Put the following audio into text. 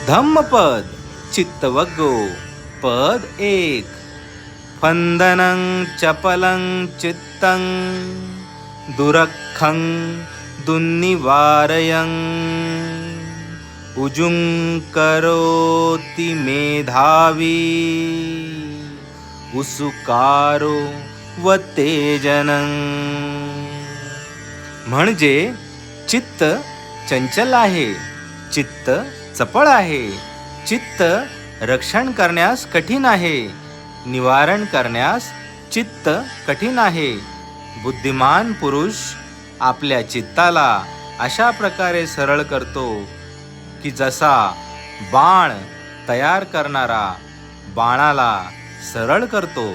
धम्मपद चित्तवग्गो पद 1. फंदनं चपलं चित्तं दुरखं दुन्निवारयं उजुं करोति मेधावी उसुकारो व तेजनं. म्हणजे चित्त चंचल आहे, चित्त चपळ आहे, चित्त रक्षण करण्यास कठीण आहे, निवारण करण्यास चित्त कठीण आहे. बुद्धिमान पुरुष आपल्या चित्ताला अशा प्रकारे सरळ करतो की जसा बाण तयार करणारा बाणाला सरळ करतो.